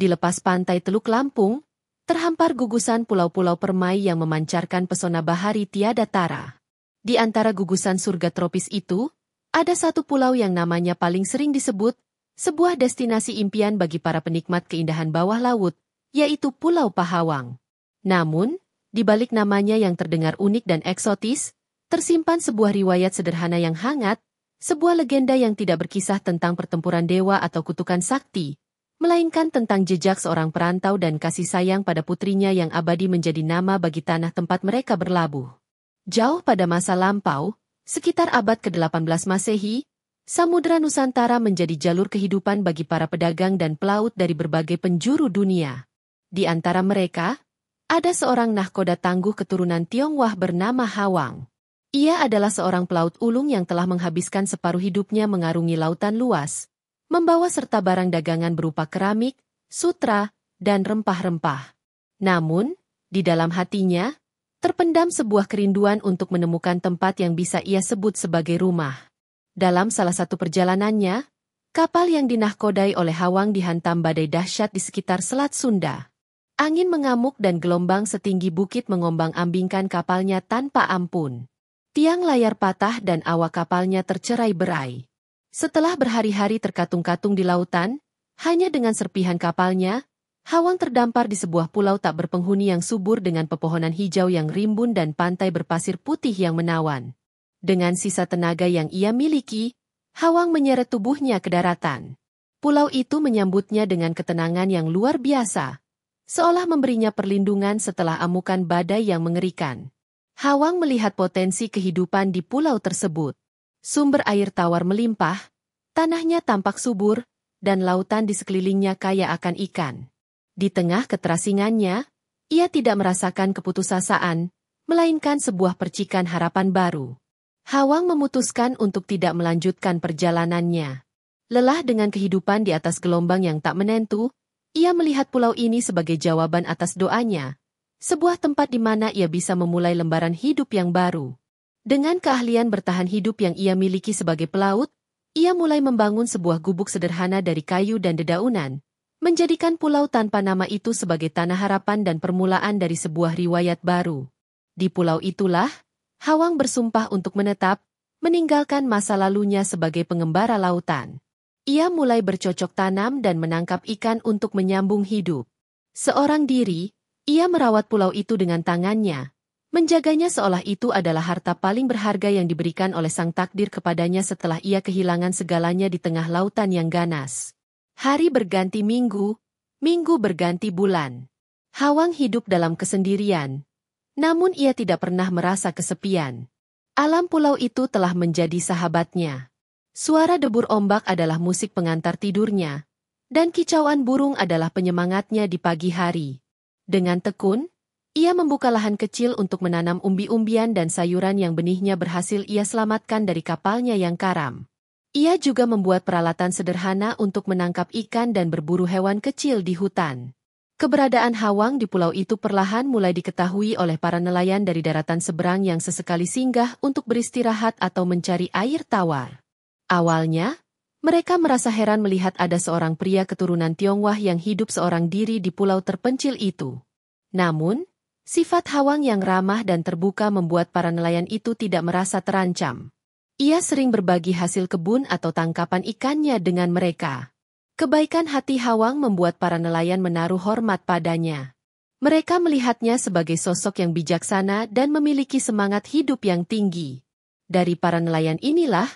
Di lepas pantai Teluk Lampung, terhampar gugusan pulau-pulau permai yang memancarkan pesona bahari tiada tara. Di antara gugusan surga tropis itu, ada satu pulau yang namanya paling sering disebut, sebuah destinasi impian bagi para penikmat keindahan bawah laut, yaitu Pulau Pahawang. Namun, di balik namanya yang terdengar unik dan eksotis, tersimpan sebuah riwayat sederhana yang hangat, sebuah legenda yang tidak berkisah tentang pertempuran dewa atau kutukan sakti, melainkan tentang jejak seorang perantau dan kasih sayang pada putrinya yang abadi menjadi nama bagi tanah tempat mereka berlabuh. Jauh pada masa lampau, sekitar abad ke-18 Masehi, Samudra Nusantara menjadi jalur kehidupan bagi para pedagang dan pelaut dari berbagai penjuru dunia. Di antara mereka, ada seorang nahkoda tangguh keturunan Tionghoa bernama Hawang. Ia adalah seorang pelaut ulung yang telah menghabiskan separuh hidupnya mengarungi lautan luas, membawa serta barang dagangan berupa keramik, sutra, dan rempah-rempah. Namun, di dalam hatinya, terpendam sebuah kerinduan untuk menemukan tempat yang bisa ia sebut sebagai rumah. Dalam salah satu perjalanannya, kapal yang dinahkodai oleh Hawang dihantam badai dahsyat di sekitar Selat Sunda. Angin mengamuk dan gelombang setinggi bukit mengombang-ambingkan kapalnya tanpa ampun. Tiang layar patah dan awak kapalnya tercerai-berai. Setelah berhari-hari terkatung-katung di lautan, hanya dengan serpihan kapalnya, Hawang terdampar di sebuah pulau tak berpenghuni yang subur dengan pepohonan hijau yang rimbun dan pantai berpasir putih yang menawan. Dengan sisa tenaga yang ia miliki, Hawang menyeret tubuhnya ke daratan. Pulau itu menyambutnya dengan ketenangan yang luar biasa, seolah memberinya perlindungan setelah amukan badai yang mengerikan. Hawang melihat potensi kehidupan di pulau tersebut. Sumber air tawar melimpah, tanahnya tampak subur, dan lautan di sekelilingnya kaya akan ikan. Di tengah keterasingannya, ia tidak merasakan keputusasaan, melainkan sebuah percikan harapan baru. Hawang memutuskan untuk tidak melanjutkan perjalanannya. Lelah dengan kehidupan di atas gelombang yang tak menentu, ia melihat pulau ini sebagai jawaban atas doanya, sebuah tempat di mana ia bisa memulai lembaran hidup yang baru. Dengan keahlian bertahan hidup yang ia miliki sebagai pelaut, ia mulai membangun sebuah gubuk sederhana dari kayu dan dedaunan, menjadikan pulau tanpa nama itu sebagai tanah harapan dan permulaan dari sebuah riwayat baru. Di pulau itulah, Hawang bersumpah untuk menetap, meninggalkan masa lalunya sebagai pengembara lautan. Ia mulai bercocok tanam dan menangkap ikan untuk menyambung hidup. Seorang diri, ia merawat pulau itu dengan tangannya, menjaganya seolah itu adalah harta paling berharga yang diberikan oleh sang takdir kepadanya setelah ia kehilangan segalanya di tengah lautan yang ganas. Hari berganti minggu, minggu berganti bulan. Hawang hidup dalam kesendirian, namun ia tidak pernah merasa kesepian. Alam pulau itu telah menjadi sahabatnya. Suara debur ombak adalah musik pengantar tidurnya, dan kicauan burung adalah penyemangatnya di pagi hari. Dengan tekun, ia membuka lahan kecil untuk menanam umbi-umbian dan sayuran yang benihnya berhasil ia selamatkan dari kapalnya yang karam. Ia juga membuat peralatan sederhana untuk menangkap ikan dan berburu hewan kecil di hutan. Keberadaan Hawang di pulau itu perlahan mulai diketahui oleh para nelayan dari daratan seberang yang sesekali singgah untuk beristirahat atau mencari air tawar. Awalnya, mereka merasa heran melihat ada seorang pria keturunan Tionghoa yang hidup seorang diri di pulau terpencil itu. Namun, sifat Hawang yang ramah dan terbuka membuat para nelayan itu tidak merasa terancam. Ia sering berbagi hasil kebun atau tangkapan ikannya dengan mereka. Kebaikan hati Hawang membuat para nelayan menaruh hormat padanya. Mereka melihatnya sebagai sosok yang bijaksana dan memiliki semangat hidup yang tinggi. Dari para nelayan inilah,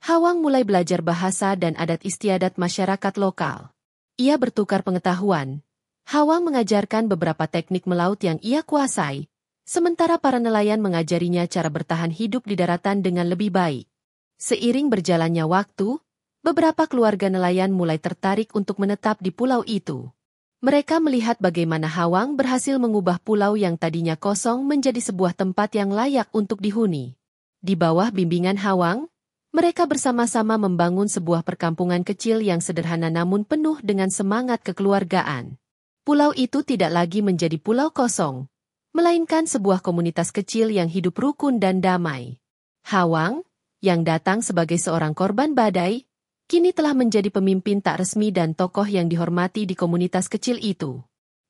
Hawang mulai belajar bahasa dan adat istiadat masyarakat lokal. Ia bertukar pengetahuan. Hawang mengajarkan beberapa teknik melaut yang ia kuasai, sementara para nelayan mengajarinya cara bertahan hidup di daratan dengan lebih baik. Seiring berjalannya waktu, beberapa keluarga nelayan mulai tertarik untuk menetap di pulau itu. Mereka melihat bagaimana Hawang berhasil mengubah pulau yang tadinya kosong menjadi sebuah tempat yang layak untuk dihuni. Di bawah bimbingan Hawang, mereka bersama-sama membangun sebuah perkampungan kecil yang sederhana namun penuh dengan semangat kekeluargaan. Pulau itu tidak lagi menjadi pulau kosong, melainkan sebuah komunitas kecil yang hidup rukun dan damai. Hawang, yang datang sebagai seorang korban badai, kini telah menjadi pemimpin tak resmi dan tokoh yang dihormati di komunitas kecil itu.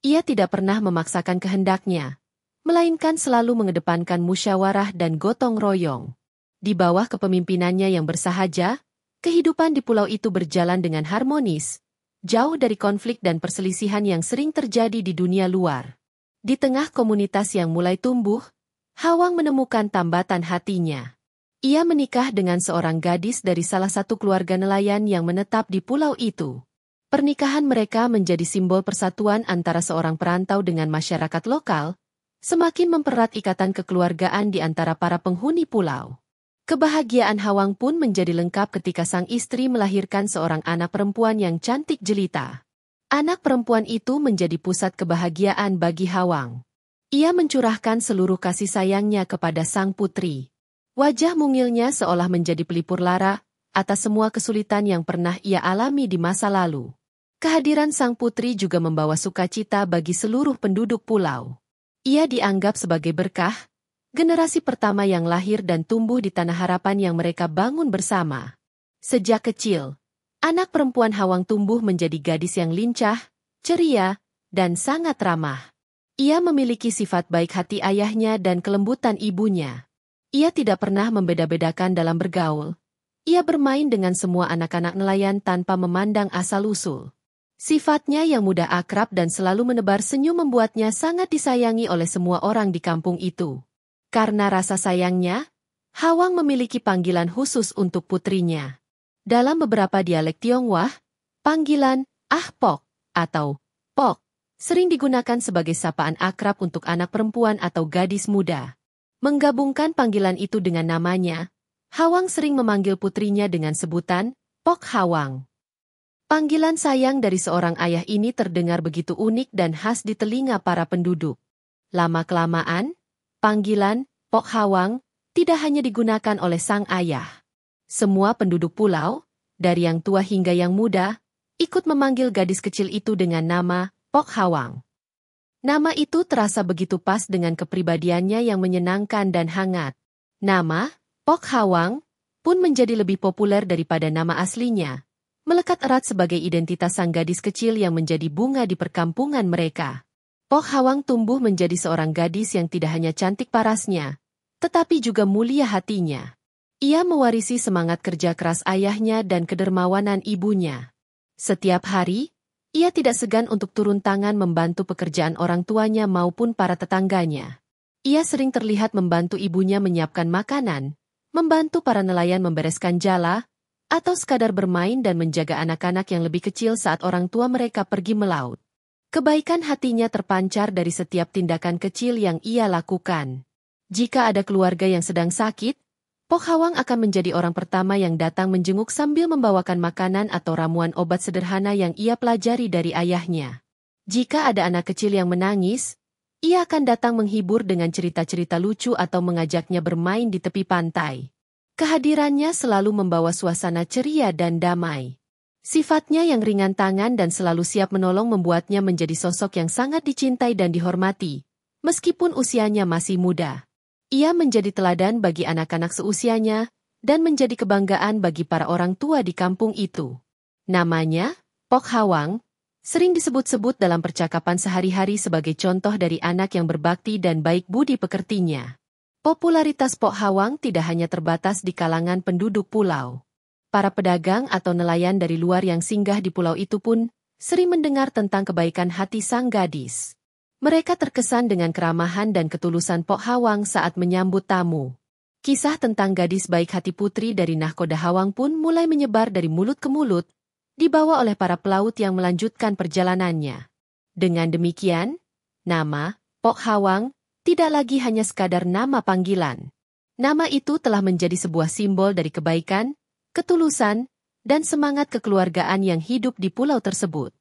Ia tidak pernah memaksakan kehendaknya, melainkan selalu mengedepankan musyawarah dan gotong royong. Di bawah kepemimpinannya yang bersahaja, kehidupan di pulau itu berjalan dengan harmonis, jauh dari konflik dan perselisihan yang sering terjadi di dunia luar. Di tengah komunitas yang mulai tumbuh, Hawang menemukan tambatan hatinya. Ia menikah dengan seorang gadis dari salah satu keluarga nelayan yang menetap di pulau itu. Pernikahan mereka menjadi simbol persatuan antara seorang perantau dengan masyarakat lokal, semakin mempererat ikatan kekeluargaan di antara para penghuni pulau. Kebahagiaan Hawang pun menjadi lengkap ketika sang istri melahirkan seorang anak perempuan yang cantik jelita. Anak perempuan itu menjadi pusat kebahagiaan bagi Hawang. Ia mencurahkan seluruh kasih sayangnya kepada sang putri. Wajah mungilnya seolah menjadi pelipur lara atas semua kesulitan yang pernah ia alami di masa lalu. Kehadiran sang putri juga membawa sukacita bagi seluruh penduduk pulau. Ia dianggap sebagai berkah, generasi pertama yang lahir dan tumbuh di tanah harapan yang mereka bangun bersama. Sejak kecil, anak perempuan Hawang tumbuh menjadi gadis yang lincah, ceria, dan sangat ramah. Ia memiliki sifat baik hati ayahnya dan kelembutan ibunya. Ia tidak pernah membeda-bedakan dalam bergaul. Ia bermain dengan semua anak-anak nelayan tanpa memandang asal-usul. Sifatnya yang mudah akrab dan selalu menebar senyum membuatnya sangat disayangi oleh semua orang di kampung itu. Karena rasa sayangnya, Hawang memiliki panggilan khusus untuk putrinya. Dalam beberapa dialek Tionghoa, panggilan "Ah Pok" atau "Pok" sering digunakan sebagai sapaan akrab untuk anak perempuan atau gadis muda. Menggabungkan panggilan itu dengan namanya, Hawang sering memanggil putrinya dengan sebutan Pok Hawang. Panggilan sayang dari seorang ayah ini terdengar begitu unik dan khas di telinga para penduduk. Lama-kelamaan, panggilan Pok Hawang tidak hanya digunakan oleh sang ayah. Semua penduduk pulau, dari yang tua hingga yang muda, ikut memanggil gadis kecil itu dengan nama Pok Hawang. Nama itu terasa begitu pas dengan kepribadiannya yang menyenangkan dan hangat. Nama Pok Hawang pun menjadi lebih populer daripada nama aslinya, melekat erat sebagai identitas sang gadis kecil yang menjadi bunga di perkampungan mereka. Pok Hawang tumbuh menjadi seorang gadis yang tidak hanya cantik parasnya, tetapi juga mulia hatinya. Ia mewarisi semangat kerja keras ayahnya dan kedermawanan ibunya. Setiap hari, ia tidak segan untuk turun tangan membantu pekerjaan orang tuanya maupun para tetangganya. Ia sering terlihat membantu ibunya menyiapkan makanan, membantu para nelayan membereskan jala, atau sekadar bermain dan menjaga anak-anak yang lebih kecil saat orang tua mereka pergi melaut. Kebaikan hatinya terpancar dari setiap tindakan kecil yang ia lakukan. Jika ada keluarga yang sedang sakit, Pok Hawang akan menjadi orang pertama yang datang menjenguk sambil membawakan makanan atau ramuan obat sederhana yang ia pelajari dari ayahnya. Jika ada anak kecil yang menangis, ia akan datang menghibur dengan cerita-cerita lucu atau mengajaknya bermain di tepi pantai. Kehadirannya selalu membawa suasana ceria dan damai. Sifatnya yang ringan tangan dan selalu siap menolong membuatnya menjadi sosok yang sangat dicintai dan dihormati, meskipun usianya masih muda. Ia menjadi teladan bagi anak-anak seusianya, dan menjadi kebanggaan bagi para orang tua di kampung itu. Namanya, Pok Hawang, sering disebut-sebut dalam percakapan sehari-hari sebagai contoh dari anak yang berbakti dan baik budi pekertinya. Popularitas Pok Hawang tidak hanya terbatas di kalangan penduduk pulau. Para pedagang atau nelayan dari luar yang singgah di pulau itu pun sering mendengar tentang kebaikan hati sang gadis. Mereka terkesan dengan keramahan dan ketulusan Pok Hawang saat menyambut tamu. Kisah tentang gadis baik hati putri dari nahkoda Hawang pun mulai menyebar dari mulut ke mulut, dibawa oleh para pelaut yang melanjutkan perjalanannya. Dengan demikian, nama Pok Hawang tidak lagi hanya sekadar nama panggilan. Nama itu telah menjadi sebuah simbol dari kebaikan, ketulusan, dan semangat kekeluargaan yang hidup di pulau tersebut.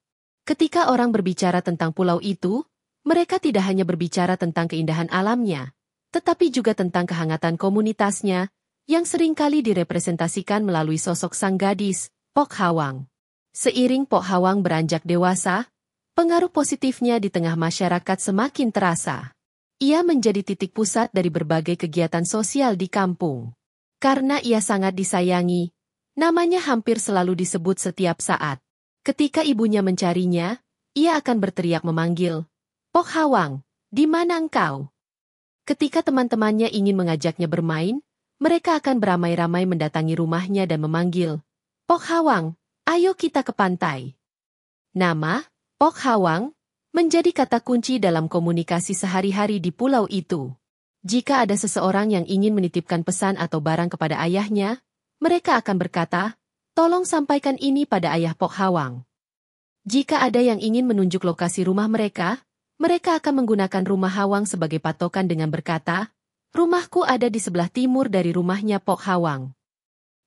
Ketika orang berbicara tentang pulau itu, mereka tidak hanya berbicara tentang keindahan alamnya, tetapi juga tentang kehangatan komunitasnya, yang seringkali direpresentasikan melalui sosok sang gadis, Pok Hawang. Seiring Pok Hawang beranjak dewasa, pengaruh positifnya di tengah masyarakat semakin terasa. Ia menjadi titik pusat dari berbagai kegiatan sosial di kampung. Karena ia sangat disayangi, Namanya hampir selalu disebut setiap saat. Ketika ibunya mencarinya, ia akan berteriak memanggil, "Pok Hawang, di mana engkau?" Ketika teman-temannya ingin mengajaknya bermain, mereka akan beramai-ramai mendatangi rumahnya dan memanggil, "Pok Hawang, ayo kita ke pantai." Nama, Pok Hawang, menjadi kata kunci dalam komunikasi sehari-hari di pulau itu. Jika ada seseorang yang ingin menitipkan pesan atau barang kepada ayahnya, mereka akan berkata, "Tolong sampaikan ini pada ayah Pok Hawang." Jika ada yang ingin menunjuk lokasi rumah mereka akan menggunakan rumah Hawang sebagai patokan dengan berkata, "Rumahku ada di sebelah timur dari rumahnya Pok Hawang."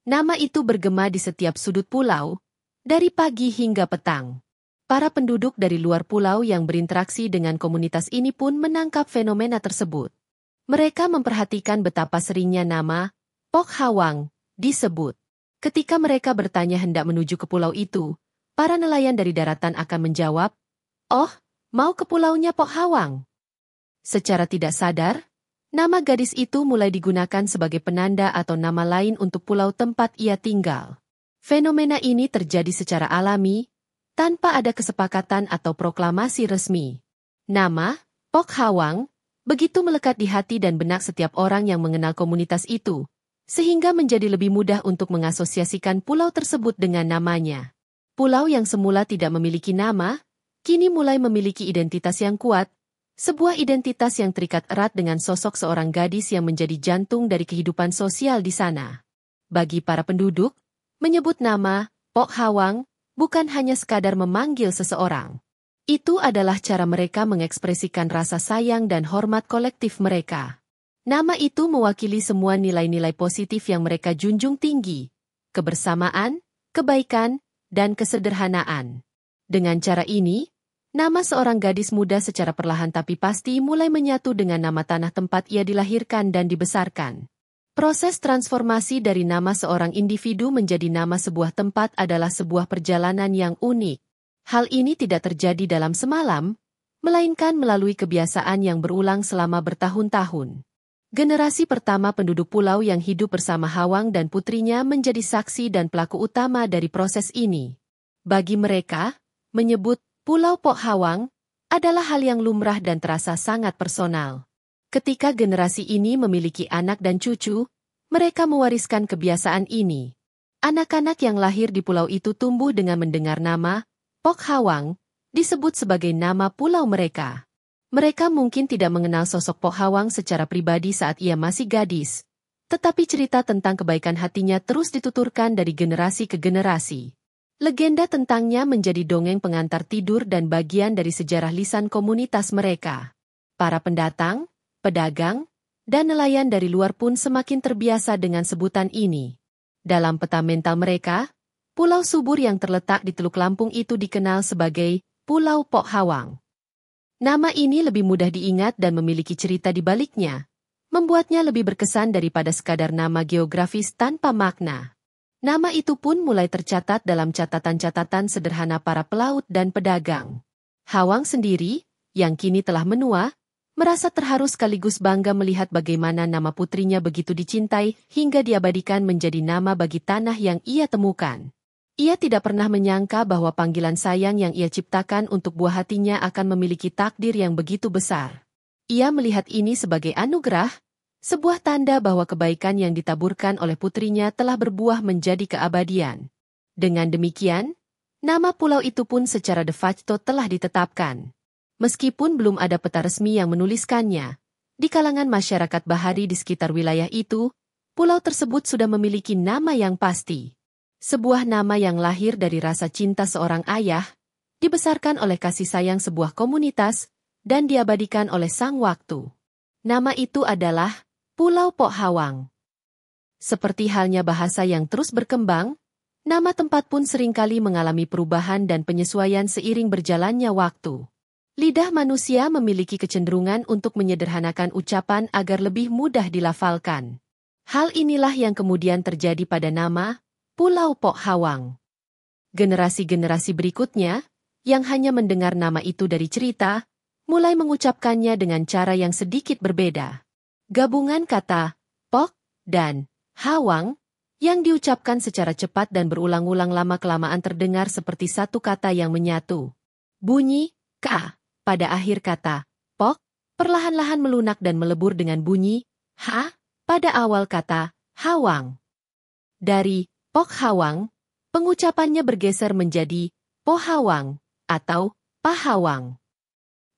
Nama itu bergema di setiap sudut pulau, dari pagi hingga petang. Para penduduk dari luar pulau yang berinteraksi dengan komunitas ini pun menangkap fenomena tersebut. Mereka memperhatikan betapa seringnya nama Pok Hawang disebut. Ketika mereka bertanya hendak menuju ke pulau itu, para nelayan dari daratan akan menjawab, "Oh, mau ke pulaunya Pok Hawang." Secara tidak sadar, nama gadis itu mulai digunakan sebagai penanda atau nama lain untuk pulau tempat ia tinggal. Fenomena ini terjadi secara alami, tanpa ada kesepakatan atau proklamasi resmi. Nama, Pok Hawang, begitu melekat di hati dan benak setiap orang yang mengenal komunitas itu, sehingga menjadi lebih mudah untuk mengasosiasikan pulau tersebut dengan namanya. Pulau yang semula tidak memiliki nama, kini mulai memiliki identitas yang kuat, sebuah identitas yang terikat erat dengan sosok seorang gadis yang menjadi jantung dari kehidupan sosial di sana. Bagi para penduduk, menyebut nama Pok Hawang bukan hanya sekadar memanggil seseorang. Itu adalah cara mereka mengekspresikan rasa sayang dan hormat kolektif mereka. Nama itu mewakili semua nilai-nilai positif yang mereka junjung tinggi, kebersamaan, kebaikan, dan kesederhanaan. Dengan cara ini, nama seorang gadis muda secara perlahan tapi pasti mulai menyatu dengan nama tanah tempat ia dilahirkan dan dibesarkan. Proses transformasi dari nama seorang individu menjadi nama sebuah tempat adalah sebuah perjalanan yang unik. Hal ini tidak terjadi dalam semalam, melainkan melalui kebiasaan yang berulang selama bertahun-tahun. Generasi pertama penduduk pulau yang hidup bersama Hawang dan putrinya menjadi saksi dan pelaku utama dari proses ini. Bagi mereka, menyebut Pulau Pok Hawang adalah hal yang lumrah dan terasa sangat personal. Ketika generasi ini memiliki anak dan cucu, mereka mewariskan kebiasaan ini. Anak-anak yang lahir di pulau itu tumbuh dengan mendengar nama Pok Hawang, disebut sebagai nama pulau mereka. Mereka mungkin tidak mengenal sosok Pok Hawang secara pribadi saat ia masih gadis, tetapi cerita tentang kebaikan hatinya terus dituturkan dari generasi ke generasi. Legenda tentangnya menjadi dongeng pengantar tidur dan bagian dari sejarah lisan komunitas mereka. Para pendatang, pedagang, dan nelayan dari luar pun semakin terbiasa dengan sebutan ini. Dalam peta mental mereka, pulau subur yang terletak di Teluk Lampung itu dikenal sebagai Pulau Pok Hawang. Nama ini lebih mudah diingat dan memiliki cerita di baliknya, membuatnya lebih berkesan daripada sekadar nama geografis tanpa makna. Nama itu pun mulai tercatat dalam catatan-catatan sederhana para pelaut dan pedagang. Hawang sendiri, yang kini telah menua, merasa terharu sekaligus bangga melihat bagaimana nama putrinya begitu dicintai hingga diabadikan menjadi nama bagi tanah yang ia temukan. Ia tidak pernah menyangka bahwa panggilan sayang yang ia ciptakan untuk buah hatinya akan memiliki takdir yang begitu besar. Ia melihat ini sebagai anugerah, sebuah tanda bahwa kebaikan yang ditaburkan oleh putrinya telah berbuah menjadi keabadian. Dengan demikian, nama pulau itu pun secara de facto telah ditetapkan. Meskipun belum ada peta resmi yang menuliskannya, di kalangan masyarakat bahari di sekitar wilayah itu, pulau tersebut sudah memiliki nama yang pasti. Sebuah nama yang lahir dari rasa cinta seorang ayah, dibesarkan oleh kasih sayang sebuah komunitas, dan diabadikan oleh sang waktu. Nama itu adalah Pulau Pok Hawang. Seperti halnya bahasa yang terus berkembang, nama tempat pun seringkali mengalami perubahan dan penyesuaian seiring berjalannya waktu. Lidah manusia memiliki kecenderungan untuk menyederhanakan ucapan agar lebih mudah dilafalkan. Hal inilah yang kemudian terjadi pada nama Pulau Pok Hawang. Generasi-generasi berikutnya, yang hanya mendengar nama itu dari cerita, mulai mengucapkannya dengan cara yang sedikit berbeda. Gabungan kata Pok dan Hawang yang diucapkan secara cepat dan berulang-ulang lama-kelamaan terdengar seperti satu kata yang menyatu. Bunyi K pada akhir kata Pok perlahan-lahan melunak dan melebur dengan bunyi H pada awal kata Hawang. Dari Pok Hawang, pengucapannya bergeser menjadi Pohawang atau Pahawang.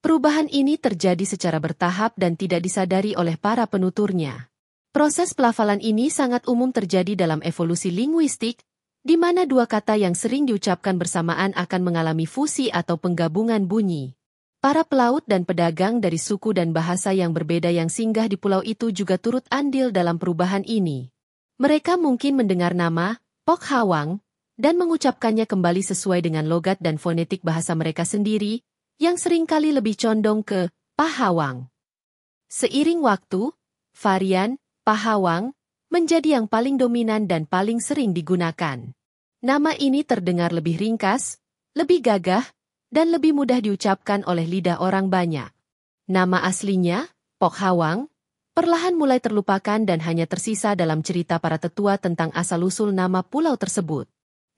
Perubahan ini terjadi secara bertahap dan tidak disadari oleh para penuturnya. Proses pelafalan ini sangat umum terjadi dalam evolusi linguistik, di mana dua kata yang sering diucapkan bersamaan akan mengalami fusi atau penggabungan bunyi. Para pelaut dan pedagang dari suku dan bahasa yang berbeda yang singgah di pulau itu juga turut andil dalam perubahan ini. Mereka mungkin mendengar nama Pok Hawang dan mengucapkannya kembali sesuai dengan logat dan fonetik bahasa mereka sendiri, yang seringkali lebih condong ke Pahawang. Seiring waktu, varian Pahawang menjadi yang paling dominan dan paling sering digunakan. Nama ini terdengar lebih ringkas, lebih gagah, dan lebih mudah diucapkan oleh lidah orang banyak. Nama aslinya, Pok Hawang, perlahan mulai terlupakan dan hanya tersisa dalam cerita para tetua tentang asal-usul nama pulau tersebut.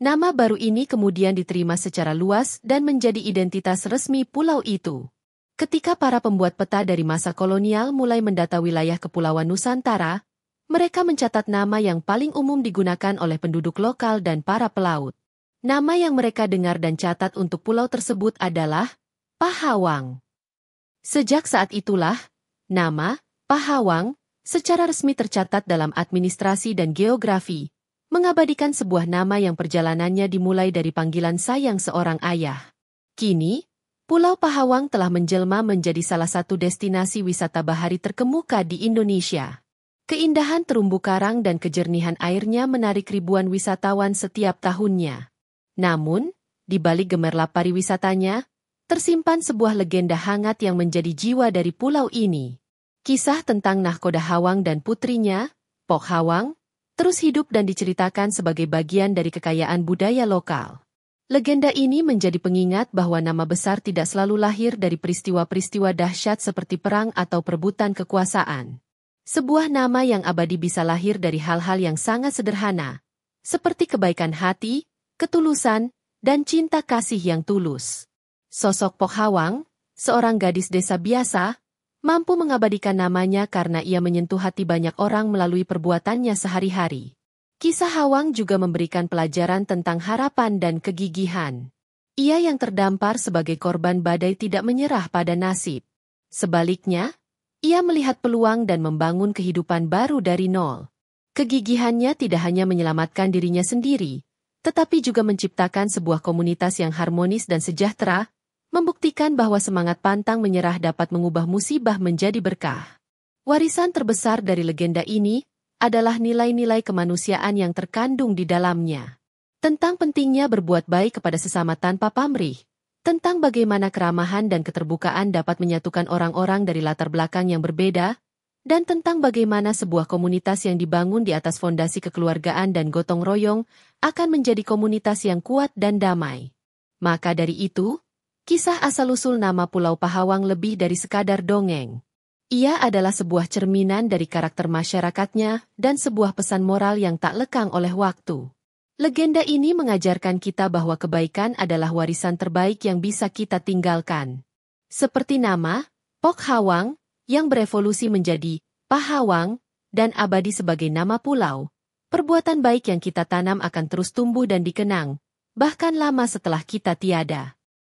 Nama baru ini kemudian diterima secara luas dan menjadi identitas resmi pulau itu. Ketika para pembuat peta dari masa kolonial mulai mendata wilayah Kepulauan Nusantara, mereka mencatat nama yang paling umum digunakan oleh penduduk lokal dan para pelaut. Nama yang mereka dengar dan catat untuk pulau tersebut adalah Pahawang. Sejak saat itulah, nama Pahawang secara resmi tercatat dalam administrasi dan geografi, mengabadikan sebuah nama yang perjalanannya dimulai dari panggilan sayang seorang ayah. Kini, Pulau Pahawang telah menjelma menjadi salah satu destinasi wisata bahari terkemuka di Indonesia. Keindahan terumbu karang dan kejernihan airnya menarik ribuan wisatawan setiap tahunnya. Namun, di balik gemerlap pariwisatanya, tersimpan sebuah legenda hangat yang menjadi jiwa dari pulau ini. Kisah tentang nahkoda Hawang dan putrinya, Pok Hawang, terus hidup dan diceritakan sebagai bagian dari kekayaan budaya lokal. Legenda ini menjadi pengingat bahwa nama besar tidak selalu lahir dari peristiwa-peristiwa dahsyat seperti perang atau perebutan kekuasaan. Sebuah nama yang abadi bisa lahir dari hal-hal yang sangat sederhana, seperti kebaikan hati, ketulusan, dan cinta kasih yang tulus. Sosok Pok Hawang, seorang gadis desa biasa, mampu mengabadikan namanya karena ia menyentuh hati banyak orang melalui perbuatannya sehari-hari. Kisah Hawang juga memberikan pelajaran tentang harapan dan kegigihan. Ia yang terdampar sebagai korban badai tidak menyerah pada nasib. Sebaliknya, ia melihat peluang dan membangun kehidupan baru dari nol. Kegigihannya tidak hanya menyelamatkan dirinya sendiri, tetapi juga menciptakan sebuah komunitas yang harmonis dan sejahtera, membuktikan bahwa semangat pantang menyerah dapat mengubah musibah menjadi berkah. Warisan terbesar dari legenda ini adalah nilai-nilai kemanusiaan yang terkandung di dalamnya. Tentang pentingnya berbuat baik kepada sesama tanpa pamrih, tentang bagaimana keramahan dan keterbukaan dapat menyatukan orang-orang dari latar belakang yang berbeda, dan tentang bagaimana sebuah komunitas yang dibangun di atas fondasi kekeluargaan dan gotong royong akan menjadi komunitas yang kuat dan damai. Maka dari itu, kisah asal-usul nama Pulau Pahawang lebih dari sekadar dongeng. Ia adalah sebuah cerminan dari karakter masyarakatnya dan sebuah pesan moral yang tak lekang oleh waktu. Legenda ini mengajarkan kita bahwa kebaikan adalah warisan terbaik yang bisa kita tinggalkan. Seperti nama, Pok Hawang, yang berevolusi menjadi Pahawang, dan abadi sebagai nama pulau, perbuatan baik yang kita tanam akan terus tumbuh dan dikenang, bahkan lama setelah kita tiada.